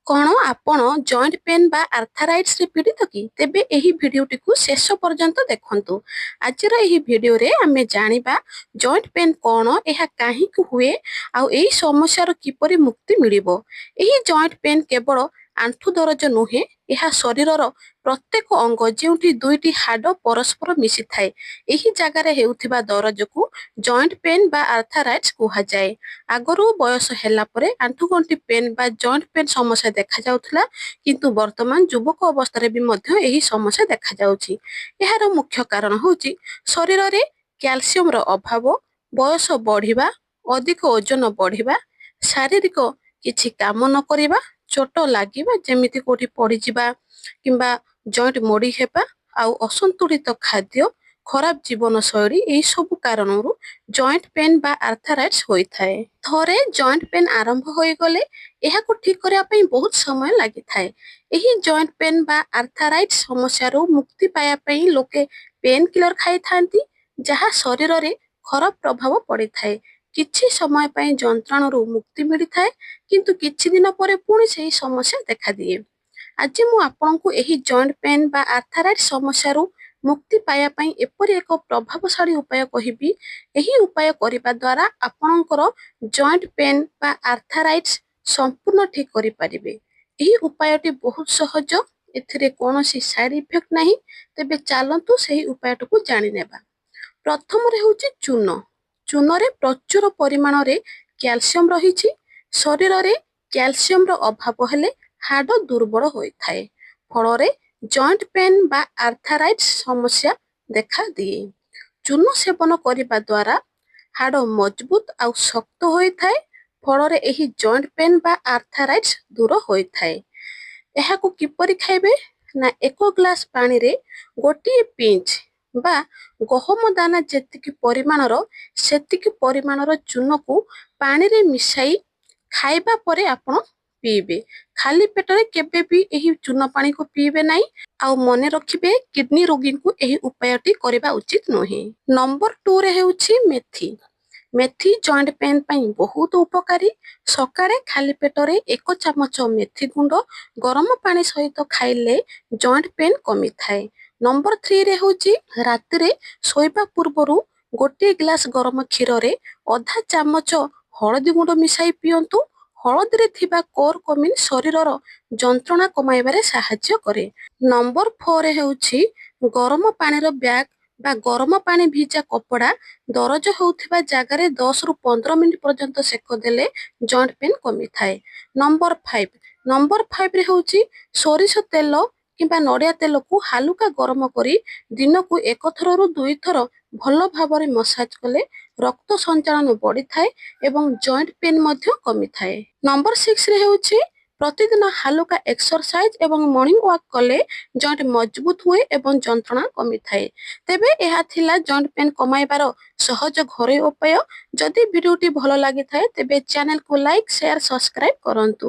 कौन आपण joint pain बा आर्थराइटिस रे पीड़ित कि तेबे एही भिडियोटी को शेष पर्यंत देखंतु। आजर एही भिडियो रे आमे जानिबा जॉइंट पेन कौन, एहा काहे को हुए, आउ एही समस्या रो किपरि मुक्ति मिलिबो। एही जॉइंट पेन केवल आंठु दरज नुहे, यह शरीर प्रत्येक अंग जेउठी दुईटी हाड़ परस्पर मिसी थाए एही जगार हेउथिबा दरज को जॉइंट पेन बा आर्थराइटिस कुहा जाए। आगरू बयस हैला परे आंठुगंठी पेन बा जॉइंट पेन समस्या देखा जाउथला, किंतु वर्तमान युवक अवस्था रे भी मध्य एही समस्या देखा जाउछि। एहार मुख्य कारण होउछि शरीर रे कैल्शियम रो अभाव, बयस बढ़िबा, अधिक ओजन बढ़िबा, शारीरिक किछि काम न करिबा, चोट लागिबा जेमिति कोठी पड़ी जिबा किंबा जॉइंट मोड़ी हेबा, आउ असंतुलित खाद्य, खराब जीवन शैली एही सब कारणरू जॉइंट पेन बा आर्थराइटिस होई थाए। थरे जॉइंट पेन आरंभ होई गले एहाको ठीक करिया पई बहुत समय लागि थाए। एही जॉइंट पेन बा आर्थराइटिस समस्या रो मुक्ति पाया पई लोके पेन किलर खाई थांती, जहा शरीर रे खराब प्रभाव पड़ी थाए। किछि समय पई जंत्रणरू मुक्ति मिली थाए, किंतु किछि दिन परे पुणी सेही समस्या देखा दिए। आज मु आपनकु एही जॉइंट पेन बा आर्थराइटिस समस्या रो मुक्ति पाया पई एपरि एक प्रभावशाली उपाय कहिबी। एही उपाय करिबा द्वारा आपनकर जॉइंट पेन बा आर्थराइटिस संपूर्ण ठीक करि परिबे। एही उपायटी बहुत सहज, एथिरे कोनोसी साइड इफेक्ट नाही। तेबे चालंतु सेही उपायटकु जानि नेबा। प्रथम रे होची चूर्ण। चूर्ण रे प्रचुर परिमाण रे कैल्शियम रहिछि। शरीर रे कैल्शियम रो अभाव हेले हाड़ दुर्बल होई थाए, फल जॉइंट पेन बा आर्थराइटिस समस्या देखा दिए। चूर्ण सेवन करिबा द्वारा हाड़ मजबूत आउ शक्त होई थाए, फल एही जॉइंट पेन बा आर्थराइटिस दूर होई थाए। एहाकु किपरि खाइबे ना, 1 ग्लास पानी रे गोटिए पिंच बा गहम दाना जेतिकी परिमाणर सेतिकी परिमाणर चूर्ण को पानी रे मिसाई खाइबा परे आपण पीबे। खाली पेटरे केबे भी एही चूर्ण पानी को पीबे नाही। आउ मने रखिबे किडनी रोगी को एही उपायटी करिबा उचित नोहे। नंबर 2 रे हेउछि मेथी। मेथी जॉइंट पेन पई बहुत उपकारी। सकाळे खाली पेटरे 1 चामच मेथी गुंड गरम पानी सहित खाइले जॉइंट पेन कमी थाए। नंबर 3 रे होची राति रे सोइबा पूर्वरु गोटे ग्लास गरम क्षीर रे आधा चामच हळदी गुंड मिसाई पियंतु। हळदी रे थिबा कोरकमिन शरीरर जंत्रणा कमाइबारे साहाय्य करे। नंबर 4 रे हेउछि गरम पानीर बैग बा गरम पानी भिजा कपड़ा दरज होउथिबा जागा रे 10 रु 15 मिनिट पर्यंत सेक देले जॉइंट पेन कमी थाए। नंबर 5 रे होउछि सोरिष तेल किंबा नड़िया तेल को हालुका गरम करी दिन को 1 थर रु 2 थर भल भाबरे मसाज कले रक्त संचालन बढ़ी थाए एवं जॉइंट पेन मध्य कमी थाए। नंबर 6 रे हेउछि प्रतिदिन हालुका एक्सरसाइज एवं मॉर्निंग वॉक कले जॉइंट मजबूत हुए एवं जंत्रणा कमी थाए। तेबे एहा थिला जॉइंट पेन कमाइबार सहज घरोई उपाय। जदि वीडियोटी भल लागि थाए तेबे चैनल को लाइक शेयर सब्सक्राइब करंतु।